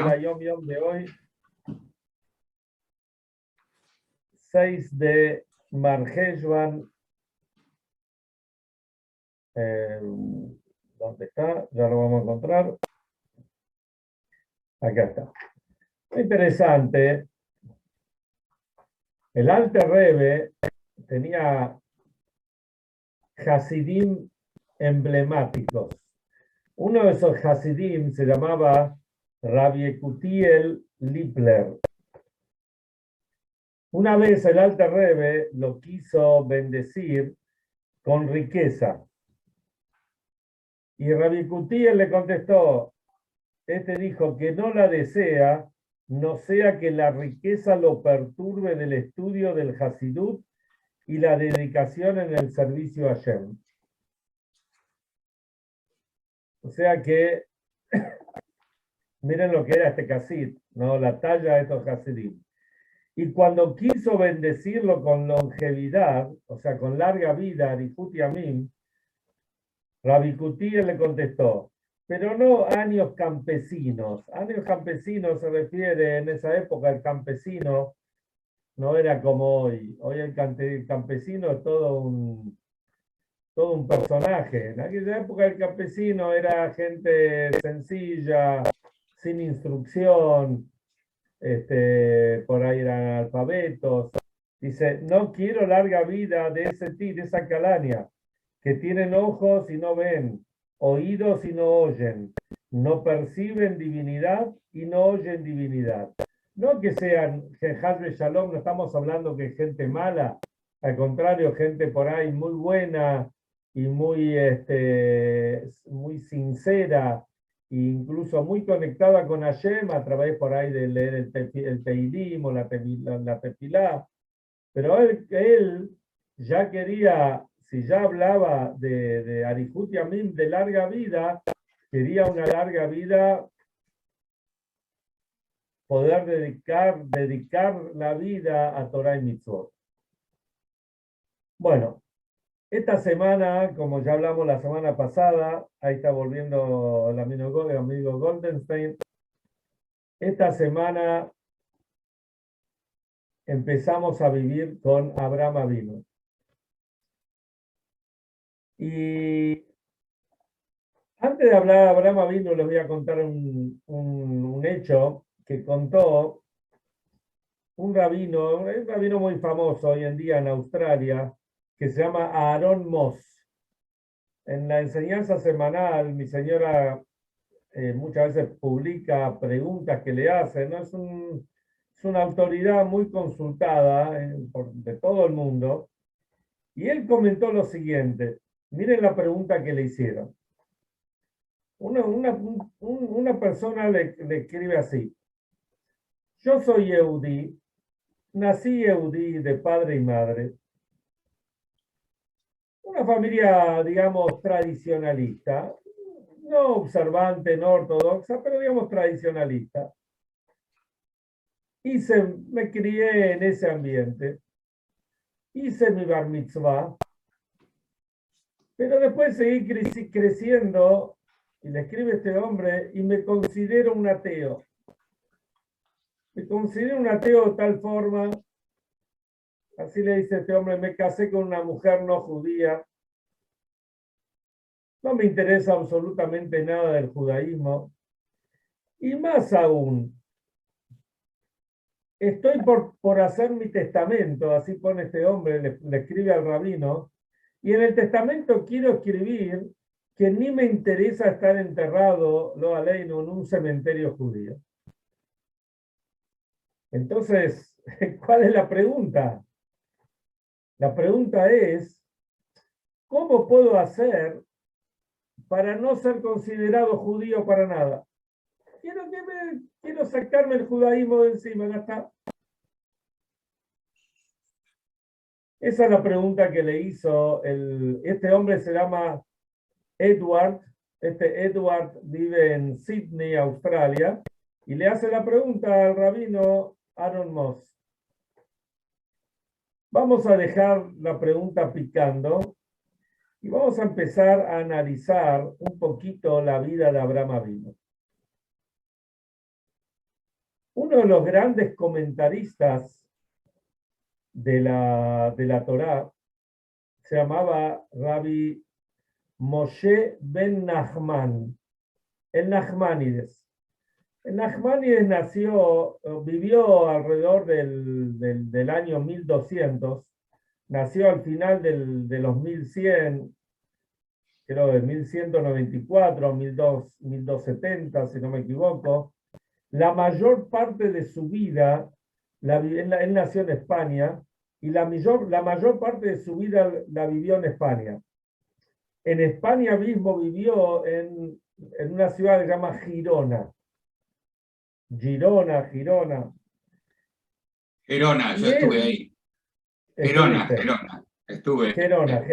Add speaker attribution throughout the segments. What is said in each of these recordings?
Speaker 1: la Yom Yom de hoy, 6 de Marheshvan. ¿Dónde está? Ya lo vamos a encontrar. Acá está. Interesante. El Alter Rebbe tenía Hasidim emblemáticos. Uno de esos Hasidim se llamaba Rabbi Yekutiel Lippler. Una vez el Alter Rebbe lo quiso bendecir con riqueza. Y Rabbi Yekutiel le contestó, este dijo que no la desea, no sea que la riqueza lo perturbe del estudio del Hasidut y la dedicación en el servicio a Hashem. O sea que, miren lo que era este Hasid, ¿no? La talla de estos Hasidim. Y cuando quiso bendecirlo con longevidad, o sea, con larga vida, Arifut Yamim, Rabbi Yekutiel le contestó, pero no años campesinos. Años campesinos se refiere, en esa época el campesino no era como hoy. Hoy el campesino es todo un personaje. En aquella época el campesino era gente sencilla, sin instrucción, por ahí eran alfabetos. Dice, no quiero larga vida de esa calaña, que tienen ojos y no ven, oídos y no oyen, no perciben divinidad y no oyen divinidad. No que sean Hasbe Shalom, no estamos hablando que gente mala, al contrario, gente por ahí muy buena y muy sincera, e incluso muy conectada con Hashem a través por ahí de leer el Teilim o la Tefilá. Pero él ya quería, si ya hablaba de Arifut Yamim, de larga vida, quería una larga vida, poder dedicar la vida a Torah y Mitzvot. Bueno, esta semana, como ya hablamos la semana pasada, ahí está volviendo el amigo Goldenstein, esta semana empezamos a vivir con Abraham Avinu. Y antes de hablar de Abraham Avinu, les voy a contar un hecho que contó un rabino muy famoso hoy en día en Australia, que se llama Aaron Moss. En la enseñanza semanal, mi señora muchas veces publica preguntas que le hacen, ¿no? Es una autoridad muy consultada de todo el mundo. Y él comentó lo siguiente. Miren la pregunta que le hicieron. Una persona le escribe así. Yo soy Yehudí, nací Yehudí de padre y madre. Una familia, digamos, tradicionalista. No observante, no ortodoxa, pero digamos tradicionalista. Me crié en ese ambiente. Hice mi bar mitzvah. Pero después seguí creciendo, y le escribe este hombre, y me considero un ateo. Me considero un ateo de tal forma, así le dice este hombre, me casé con una mujer no judía. No me interesa absolutamente nada del judaísmo. Y más aún, estoy por hacer mi testamento, así pone este hombre, le escribe al rabino, y en el testamento quiero escribir que ni me interesa estar enterrado, lo aleino, en un cementerio judío. Entonces, ¿cuál es la pregunta? La pregunta es, ¿cómo puedo hacer para no ser considerado judío para nada? Quiero sacarme el judaísmo de encima, ya está. Esa es la pregunta que le hizo este hombre, se llama Edward. Edward vive en Sydney, Australia, y le hace la pregunta al rabino Aaron Moss. Vamos a dejar la pregunta picando y vamos a empezar a analizar un poquito la vida de Abraham Avinu. Uno de los grandes comentaristas de la Torá se llamaba Rabbi Moshe ben Nachman, el Nachmanides. El Nachmanides vivió alrededor del año 1200, nació al final de los 1100, creo de 1194, 1270, si no me equivoco. La mayor parte de su vida, él nació en España, y la mayor parte de su vida la vivió en España. En España mismo vivió en una ciudad que se llama Girona. Girona.
Speaker 2: Gerona, yo estuve ahí. Gerona, estuve.
Speaker 1: Gerona.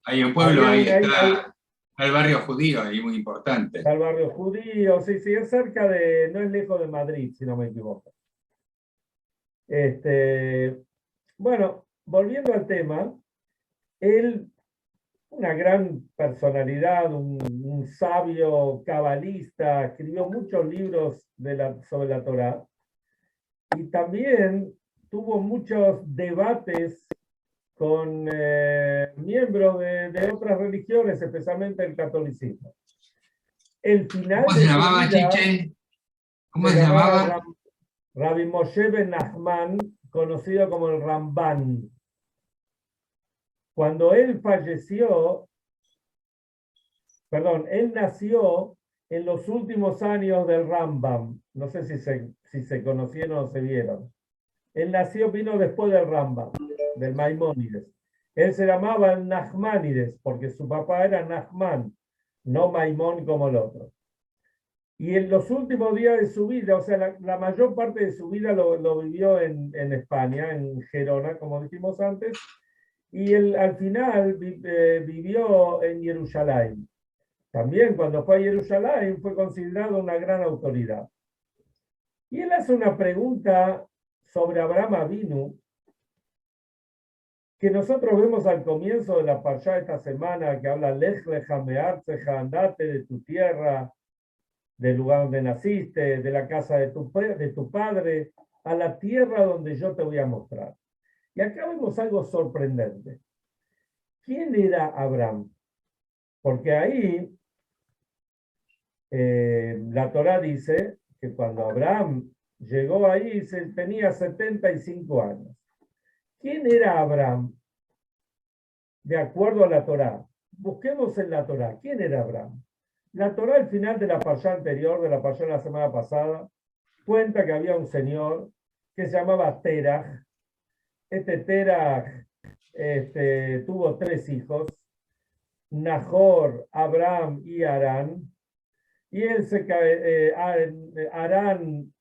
Speaker 2: Hay un pueblo, ahí está el barrio judío, ahí muy importante.
Speaker 1: Está el barrio judío, sí, es cerca no es lejos de Madrid, si no me equivoco. Bueno, volviendo al tema, él, una gran personalidad, un sabio cabalista, escribió muchos libros sobre la Torá, y también tuvo muchos debates con miembros de otras religiones, especialmente el catolicismo. El final
Speaker 2: ¿Cómo se llamaba, Chiche? ¿Cómo se llamaba?
Speaker 1: Rabbi Moshe ben Nachman, conocido como el Ramban. Cuando él falleció, él nació en los últimos años del Rambam. No sé si se conocieron o se vieron. Él vino después del Rambam, del Maimónides. Él se llamaba el Nachmanides porque su papá era Nachman, no Maimón como el otro. Y en los últimos días de su vida, o sea, la mayor parte de su vida lo vivió en España, en Gerona, como dijimos antes, y él al final vivió en Jerusalén. También cuando fue a Jerusalén fue considerado una gran autoridad. Y él hace una pregunta sobre Abraham Avinu, que nosotros vemos al comienzo de la parashá de esta semana, que habla Lech lecha me'artzeja, andate de tu tierra, del lugar donde naciste, de la casa de tu padre, a la tierra donde yo te voy a mostrar. Y acá vemos algo sorprendente. ¿Quién era Abraham? Porque ahí la Torá dice que cuando Abraham llegó ahí tenía 75 años. ¿Quién era Abraham? De acuerdo a la Torá. Busquemos en la Torá. ¿Quién era Abraham? La Torá al final de la parashá anterior, de la parashá de la semana pasada, cuenta que había un señor que se llamaba Terach. Este Terach tuvo 3 hijos, Nahor, Abraham y Harán. Y Harán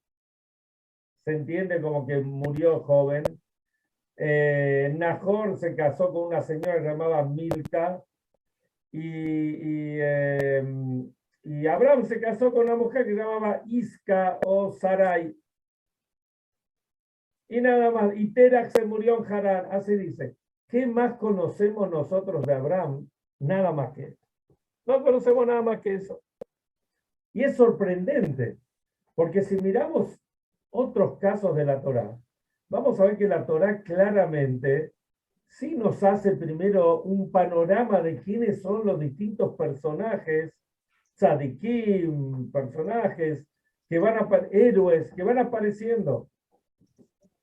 Speaker 1: se entiende como que murió joven. Nahor se casó con una señora que se llamaba Milca. Y Abraham se casó con una mujer que se llamaba Isca o Sarai. Y nada más. Y Terach se murió en Harán. Así dice. ¿Qué más conocemos nosotros de Abraham? Nada más que eso. No conocemos nada más que eso. Y es sorprendente, porque si miramos otros casos de la Torá, vamos a ver que la Torá claramente sí nos hace primero un panorama de quiénes son los distintos personajes, tzadikim, personajes, héroes que van apareciendo.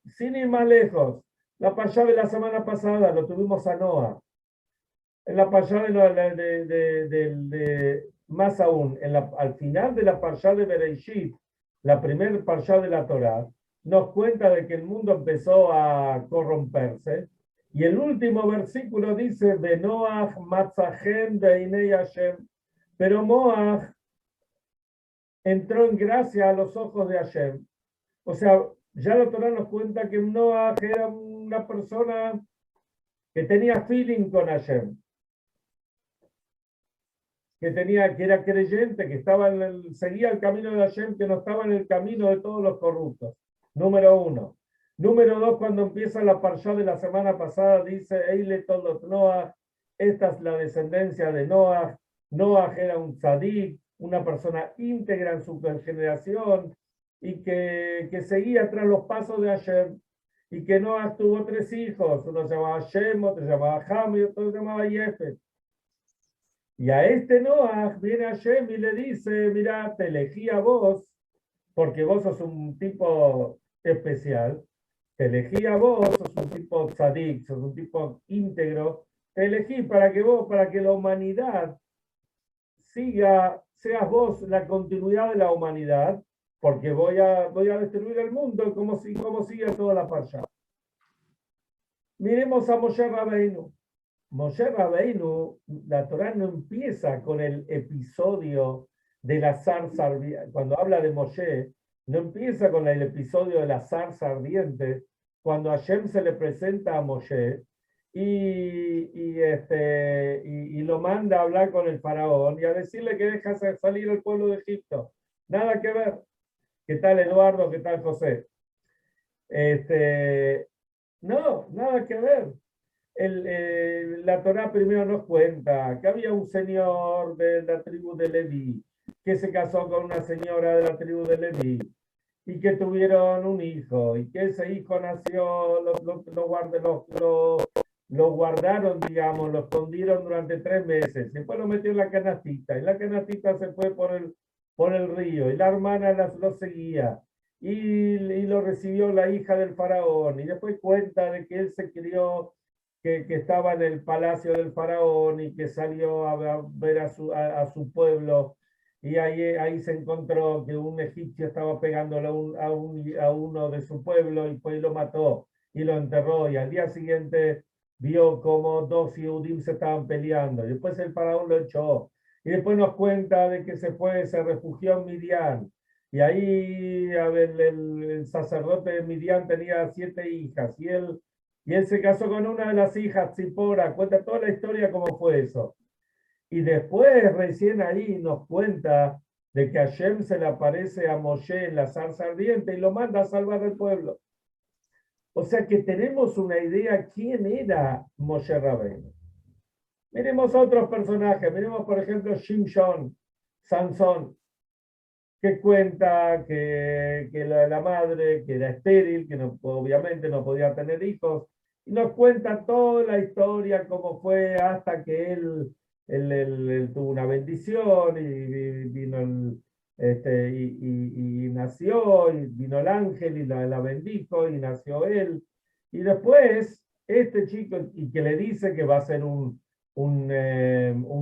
Speaker 1: Sin ir más lejos, la parashá de la semana pasada lo tuvimos a Noah. En la parashá más aún, al final de la parashá de Bereishit, la primer parashá de la Torá, nos cuenta de que el mundo empezó a corromperse. Y el último versículo dice, Benoach matzachem beinei Hashem. Pero Noach entró en gracia a los ojos de Hashem. O sea, ya la Torá nos cuenta que Noach era una persona que tenía feeling con Hashem. Que era creyente, que seguía el camino de Hashem, que no estaba en el camino de todos los corruptos. Número 1. Número 2, cuando empieza la parashá de la semana pasada, dice, Eile Toldot Noach, esta es la descendencia de Noach. Noach era un tzadik, una persona íntegra en su generación, y que seguía tras los pasos de Hashem, y que Noah tuvo 3 hijos, uno se llamaba Shem, otro se llamaba Ham y otro se llamaba Yefet. Y a este Noah viene Hashem y le dice, mira, te elegí a vos, porque vos sos un tipo especial, te elegí a vos, sos un tipo tzadik, sos un tipo íntegro, te elegí para que vos, para que la humanidad siga, seas vos la continuidad de la humanidad, porque voy a destruir el mundo como sigue toda la parsha. Miremos a Moshe Rabbeinu. Moshe Rabbeinu, la Torá no empieza con el episodio de la zarza ardiente. Cuando habla de Moshe, no empieza con el episodio de la zarza ardiente, cuando Hashem se le presenta a Moshe y lo manda a hablar con el faraón y a decirle que deja salir el pueblo de Egipto. Nada que ver. ¿Qué tal Eduardo? ¿Qué tal José? No, nada que ver. La Torá primero nos cuenta que había un señor de la tribu de Leví que se casó con una señora de la tribu de Leví y que tuvieron un hijo y que ese hijo nació, lo guardaron, digamos, lo escondieron durante 3 meses, después lo metió en la canastita y la canastita se fue por el río y la hermana lo seguía. Y lo recibió la hija del faraón, y después cuenta de que él se crió, que estaba en el palacio del faraón y que salió a ver a su pueblo, y ahí se encontró que un egipcio estaba pegándole a uno de su pueblo y pues lo mató y lo enterró, y al día siguiente vio como 2 Yehudim se estaban peleando, y después el faraón lo echó, y después nos cuenta de que se refugió en Midian. Y ahí el sacerdote de Midian tenía 7 hijas y él se casó con una de las hijas, Tzipora. Cuenta toda la historia cómo fue eso. Y después recién ahí nos cuenta de que Hashem se le aparece a Moshe en la zarza ardiente y lo manda a salvar al pueblo. O sea que tenemos una idea quién era Moshe Rabbeinu. Miremos otros personajes. Miremos por ejemplo Shimshon, Sansón, que cuenta que la madre, que era estéril, que obviamente no podía tener hijos, y nos cuenta toda la historia, cómo fue hasta que él tuvo una bendición y vino y nació, y vino el ángel y la bendijo y nació él. Y después, este chico, y que le dice que va a ser un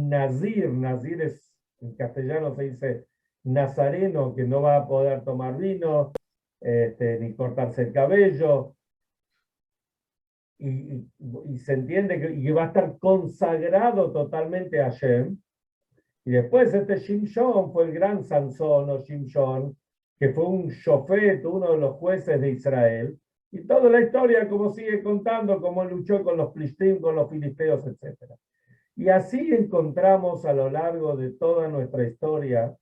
Speaker 1: nazir en castellano se dice nazareno, que no va a poder tomar vino, ni cortarse el cabello, y se entiende que va a estar consagrado totalmente a Hashem. Y después Shimshon fue el gran Sansón o Shimshon, que fue un shofet, uno de los jueces de Israel, y toda la historia como sigue contando, cómo luchó con los plishtim, con los filisteos, etc. Y así encontramos a lo largo de toda nuestra historia,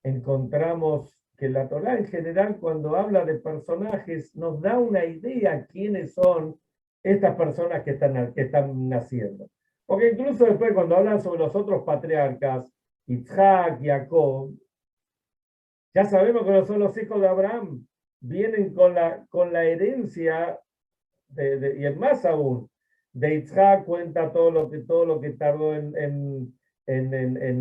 Speaker 1: encontramos que la Torá en general, cuando habla de personajes, nos da una idea quiénes son estas personas que están naciendo. Porque incluso después, cuando hablan sobre los otros patriarcas, Isaac, Jacob, ya sabemos que no son los hijos de Abraham, vienen con la herencia, y el más aún, de Isaac cuenta todo lo que tardó en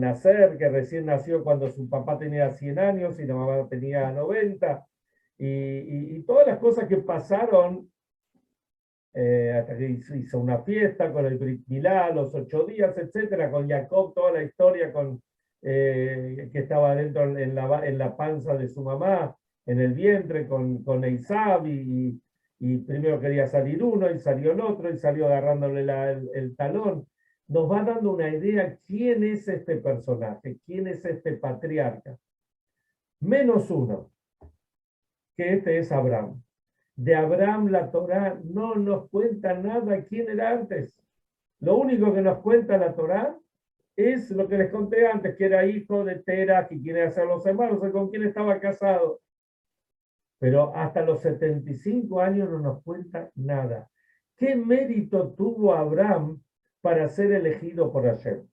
Speaker 1: nacer, que recién nació cuando su papá tenía 100 años y la mamá tenía 90, y todas las cosas que pasaron, hasta que hizo una fiesta con el Brit Milá, los 8 días, etcétera, con Jacob, toda la historia que estaba dentro en la panza de su mamá, en el vientre, con Esaú, y primero quería salir uno, y salió el otro, y salió agarrándole el talón. Nos va dando una idea quién es este personaje, quién es este patriarca. Menos uno, que este es Abraham. De Abraham la Torá no nos cuenta nada quién era antes. Lo único que nos cuenta la Torá es lo que les conté antes, que era hijo de Tera, que quiere hacer los hermanos, con quien estaba casado. Pero hasta los 75 años no nos cuenta nada. ¿Qué mérito tuvo Abraham para ser elegido por Hashem?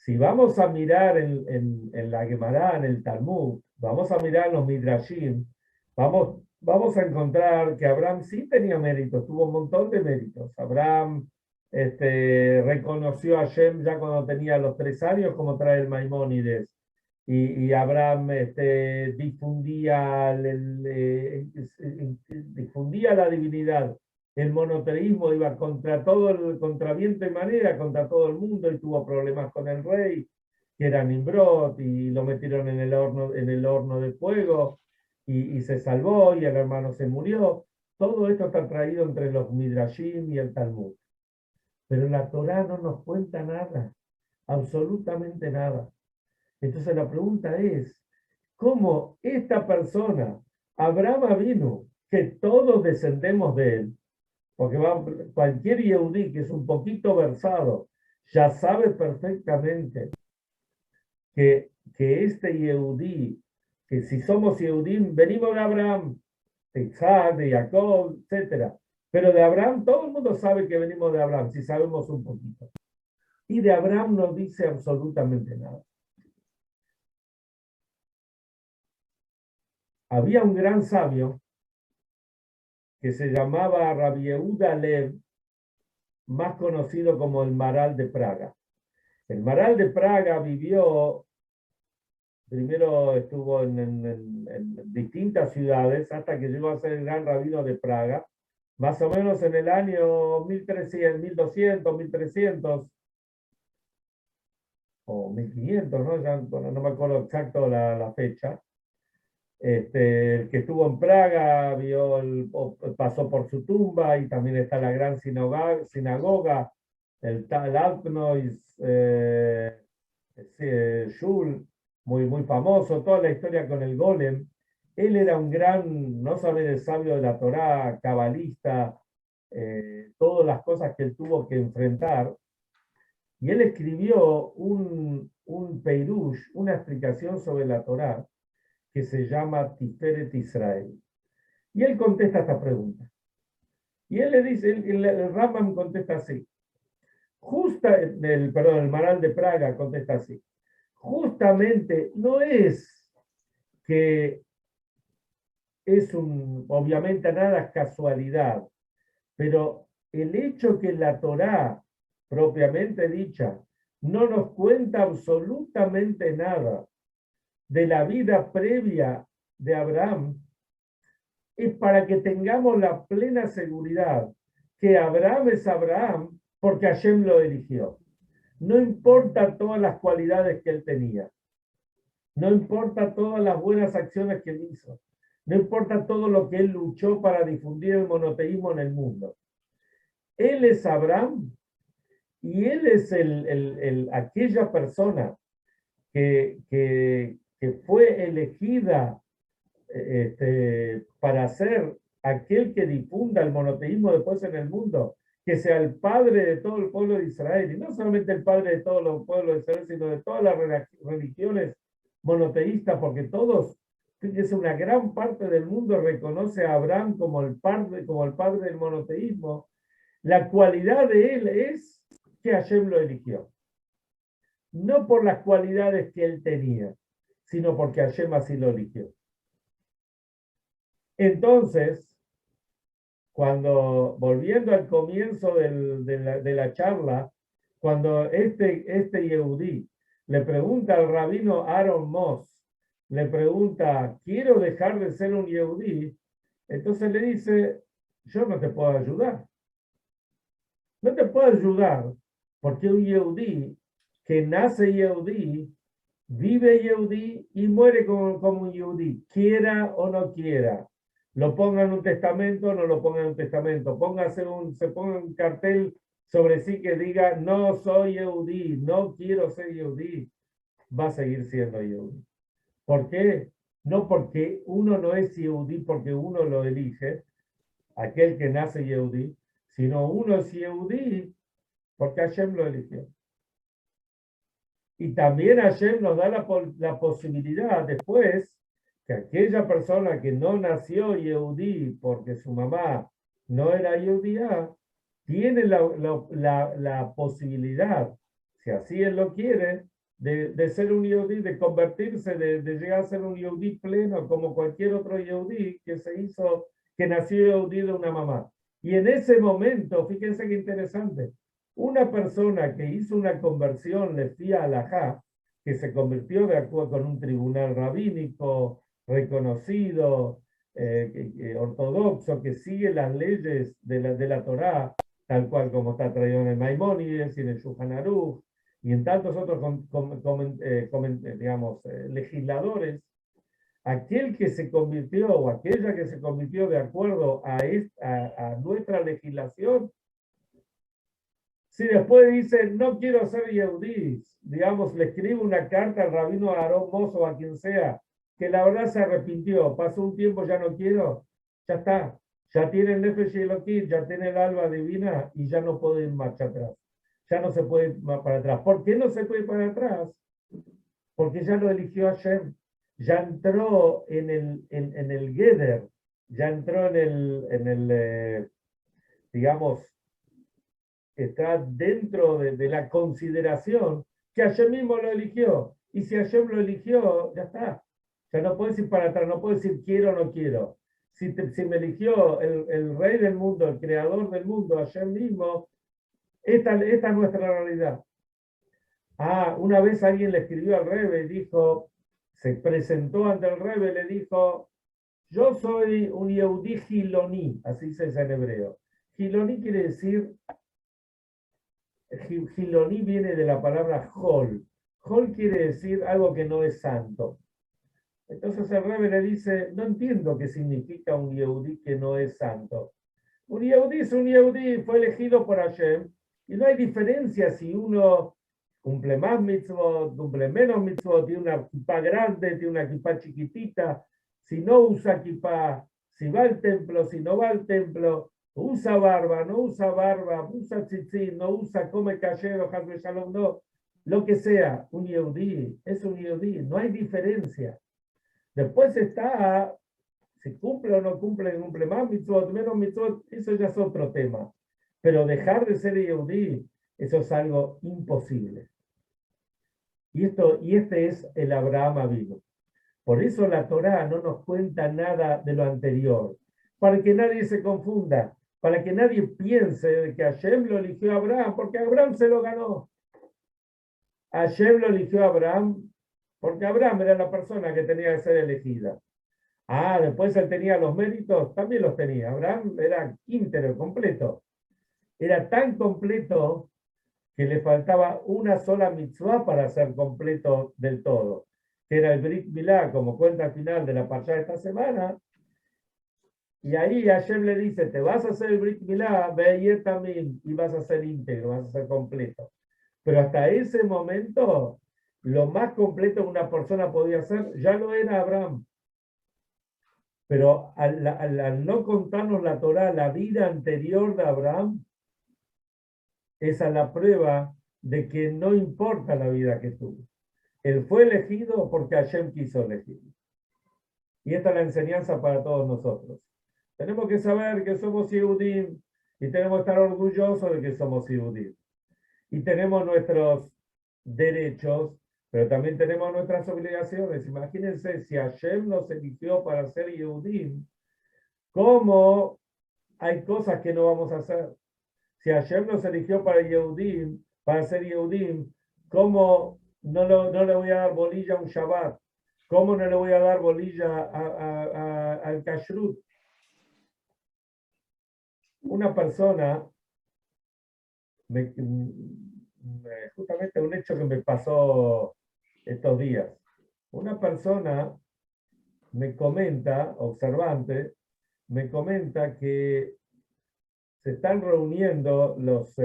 Speaker 1: Si vamos a mirar en la Gemara, en el Talmud, vamos a mirar los Midrashim, vamos a encontrar que Abraham sí tenía méritos, tuvo un montón de méritos. Abraham reconoció a Shem ya cuando tenía los 3 años, como trae el Maimónides. Y Abraham difundía la divinidad. El monoteísmo iba contra viento y marea, contra todo el mundo, y tuvo problemas con el rey, que era Nimrod, y lo metieron en el horno de fuego, y se salvó, y el hermano se murió. Todo esto está traído entre los Midrashim y el Talmud. Pero la Torá no nos cuenta nada, absolutamente nada. Entonces la pregunta es, ¿cómo esta persona, Abraham vino, que todos descendemos de él, porque cualquier Yehudí que es un poquito versado, ya sabe perfectamente que este Yehudí, que si somos Yehudim, venimos de Abraham, de Isaac, de Jacob, etc. Pero de Abraham, todo el mundo sabe que venimos de Abraham, si sabemos un poquito. Y de Abraham no dice absolutamente nada. Había un gran sabio que se llamaba Rabbi Yehuda Lev, más conocido como el Maral de Praga. El Maral de Praga vivió, primero estuvo en distintas ciudades hasta que llegó a ser el gran rabino de Praga, más o menos en el año 1300, 1200, 1300 o 1500, ¿no? Ya, bueno, no me acuerdo exacto la fecha. El que estuvo en Praga pasó por su tumba, y también está la gran sinagoga, el Tal Altnois Shul, muy famoso, toda la historia con el Golem. Él era un gran, no solamente sabio de la Torá, cabalista, todas las cosas que él tuvo que enfrentar. Y él escribió un Peirush, una explicación sobre la Torá, que se llama Tiferet Israel. Y él contesta esta pregunta. Y él le dice, el Rambam contesta así. El Maral de Praga contesta así. Justamente no es que obviamente nada es casualidad, pero el hecho que la Torá, propiamente dicha, no nos cuenta absolutamente nada de la vida previa de Abraham, es para que tengamos la plena seguridad que Abraham es Abraham porque Hashem lo eligió. No importa todas las cualidades que él tenía, no importa todas las buenas acciones que él hizo, no importa todo lo que él luchó para difundir el monoteísmo en el mundo. Él es Abraham, y él es aquella persona que fue elegida para ser aquel que difunda el monoteísmo después en el mundo, que sea el padre de todo el pueblo de Israel, y no solamente el padre de todos los pueblos de Israel, sino de todas las religiones monoteístas, porque todos, es una gran parte del mundo, reconoce a Abraham como el padre del monoteísmo. La cualidad de él es que Hashem lo eligió. No por las cualidades que él tenía, sino porque Hashem así lo eligió. Entonces, volviendo al comienzo de la charla, cuando este Yehudí le pregunta al rabino Aaron Moss, le pregunta, ¿quiero dejar de ser un Yehudí? Entonces le dice, yo no te puedo ayudar. No te puedo ayudar porque un Yehudí que nace Yehudí, vive Yehudí y muere como un Yehudí, quiera o no quiera. Lo ponga en un testamento o no lo ponga en un testamento. Se ponga un cartel sobre sí que diga, no soy Yehudí, no quiero ser Yehudí. Va a seguir siendo Yehudí. ¿Por qué? No porque uno no es Yehudí porque uno lo elige, aquel que nace Yehudí, sino uno es Yehudí porque Hashem lo eligió. Y también Hashem nos da la posibilidad después que aquella persona que no nació Yehudí porque su mamá no era Yehudía, tiene la posibilidad, si así él lo quiere, de ser un yehudí, de convertirse, de llegar a ser un yehudí pleno, como cualquier otro yehudí que nació yehudí de una mamá. Y en ese momento, fíjense qué interesante, una persona que hizo una conversión lefía alajá, que se convirtió de acuerdo con un tribunal rabínico reconocido, ortodoxo, que sigue las leyes de la Torá, tal cual como está traído en el Maimónides y en el Shulchan Aruch, y en tantos otros digamos, legisladores, aquel que se convirtió o aquella que se convirtió de acuerdo a nuestra legislación, si después dice, no quiero ser yehudí, digamos, le escribe una carta al rabino Aarón Mozo o a quien sea, que la verdad se arrepintió, pasó un tiempo, ya no quiero, ya está, ya tiene el Nefesh Elokí, ya tiene el alma divina y ya no puede ir marcha atrás. Ya no se puede ir para atrás. ¿Por qué no se puede ir para atrás? Porque ya lo eligió Hashem, ya entró en el Geder, ya entró digamos, está dentro de la consideración que Hashem mismo lo eligió. Y si Hashem lo eligió, ya está. Ya no puedes ir para atrás, no puedes decir quiero o no quiero. Si me eligió el rey del mundo, el creador del mundo, Hashem mismo, esta es nuestra realidad. Una vez alguien le escribió al Rebbe y dijo, se presentó ante el Rebbe y le dijo, yo soy un Yehudí Giloní, así se dice en hebreo. Giloní quiere decir, Giloní viene de la palabra Hol. Hol quiere decir algo que no es santo. Entonces el Rebbe le dice, no entiendo qué significa un Yehudí que no es santo. Un Yehudí es un Yehudí, fue elegido por Hashem, y no hay diferencia si uno cumple más mitzvot, cumple menos mitzvot, tiene una kipá grande, tiene una kipá chiquitita, si no usa kipá, si va al templo, si no va al templo, usa barba, no usa barba, usa tzitzit, no usa, come kashero, hasbe shalom, no, lo que sea, un Yehudí es un Yehudí, no hay diferencia. Después está, si cumple o no cumple más mitzvot, menos mitzvot, eso ya es otro tema. Pero dejar de ser Yehudí, eso es algo imposible. Y este es el Abraham Avinu. Por eso la Torá no nos cuenta nada de lo anterior, para que nadie se confunda, para que nadie piense que Hashem lo eligió a Abraham, porque Abraham se lo ganó. Hashem lo eligió a Abraham, porque Abraham era la persona que tenía que ser elegida. Después él tenía los méritos, también los tenía. Abraham era íntegro, completo. Era tan completo que le faltaba una sola mitzvah para ser completo del todo, que era el Brit Milá, como cuenta al final de la parashá de esta semana. Y ahí Hashem le dice, te vas a hacer el Brit Milá, ve también, y vas a ser íntegro, vas a ser completo. Pero hasta ese momento, lo más completo que una persona podía hacer, ya lo era Abraham. Pero al no contarnos la Torá, la vida anterior de Abraham, esa es la prueba de que no importa la vida que tuvo. Él fue elegido porque Hashem quiso elegirlo. Y esta es la enseñanza para todos nosotros. Tenemos que saber que somos Yehudim y tenemos que estar orgullosos de que somos Yehudim. Y tenemos nuestros derechos, pero también tenemos nuestras obligaciones. Imagínense si Hashem nos eligió para ser Yehudim, ¿cómo hay cosas que no vamos a hacer? Si Hashem nos eligió para ser Yehudim, ¿cómo no le voy a dar bolilla a un Shabbat? ¿Cómo no le voy a dar bolilla al Kashrut? Una persona, justamente un hecho que me pasó estos días, una persona me comenta, observante, me comenta que se están reuniendo los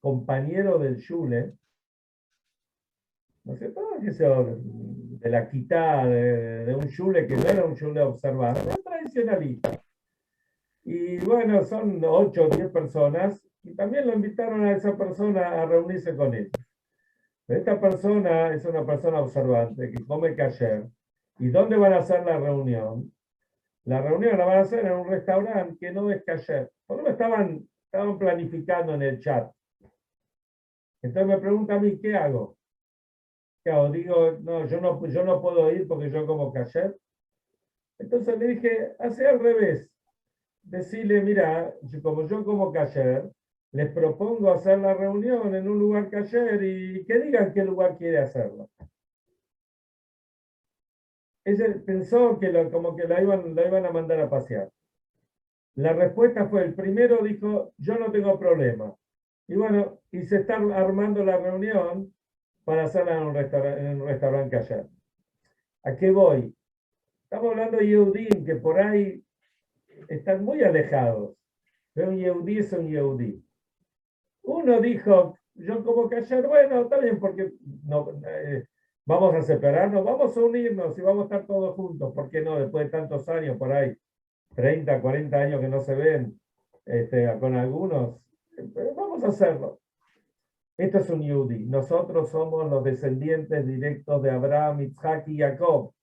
Speaker 1: compañeros del Shule, ¿no es cierto? De la quitá, de un Shule que no era un Shule observado, era tradicionalista. Y bueno, son 8 o 10 personas, y también lo invitaron a esa persona a reunirse con ellos. Esta persona es una persona observante que come kasher. ¿Y dónde van a hacer la reunión? La reunión la van a hacer en un restaurante que no es kasher. ¿Por qué lo estaban planificando en el chat? Entonces me pregunta a mí, ¿qué hago? Claro, digo, no, yo no puedo ir porque yo como kasher. Entonces le dije, hace al revés. Decirle, mira, como yo como kasher, les propongo hacer la reunión en un lugar kasher y que digan qué lugar quiere hacerlo. Ella pensó que como que la iban a mandar a pasear. La respuesta fue, el primero dijo, yo no tengo problema. Y bueno, y se está armando la reunión para hacerla en un restaurante kasher. ¿A qué voy? Estamos hablando de Yehudim, que por ahí están muy alejados. Pero un Yehudí es un Yehudí. Uno dijo, yo como kasher, bueno, está bien, porque no, vamos a separarnos, vamos a unirnos y vamos a estar todos juntos. ¿Por qué no? Después de tantos años, por ahí, 30, 40 años que no se ven con algunos, vamos a hacerlo. Esto es un Yehudí. Nosotros somos los descendientes directos de Abraham, Isaac y Jacob.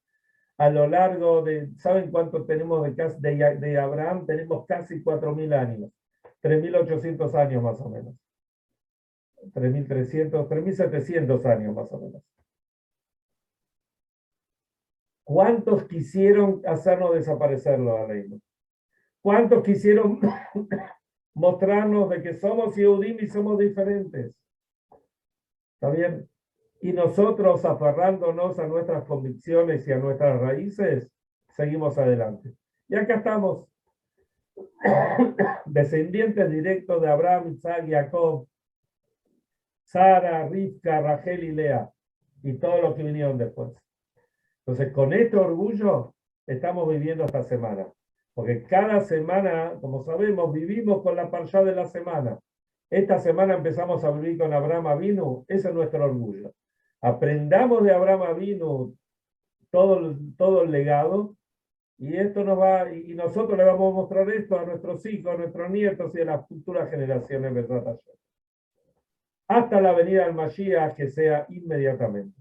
Speaker 1: A lo largo de, ¿saben cuánto tenemos de Abraham? Tenemos casi 4.000 años, 3.800 años más o menos, 3.300, 3.700 años más o menos. ¿Cuántos quisieron hacernos desaparecerlo a Reino? ¿Cuántos quisieron mostrarnos de que somos Yehudim y somos diferentes? ¿Está bien? Y nosotros, aferrándonos a nuestras convicciones y a nuestras raíces, seguimos adelante. Y acá estamos, descendientes directos de Abraham, Isaac, Jacob, Sara, Rivka, Rachel y Lea, y todos los que vinieron después. Entonces, con este orgullo estamos viviendo esta semana. Porque cada semana, como sabemos, vivimos con la parsha de la semana. Esta semana empezamos a vivir con Abraham Avinu, ese es nuestro orgullo. Aprendamos de Abraham Avinu todo el legado, y esto nos va, y nosotros le vamos a mostrar esto a nuestros hijos, a nuestros nietos y a las futuras generaciones, ¿verdad? Hasta la venida del Mashiach, que sea inmediatamente.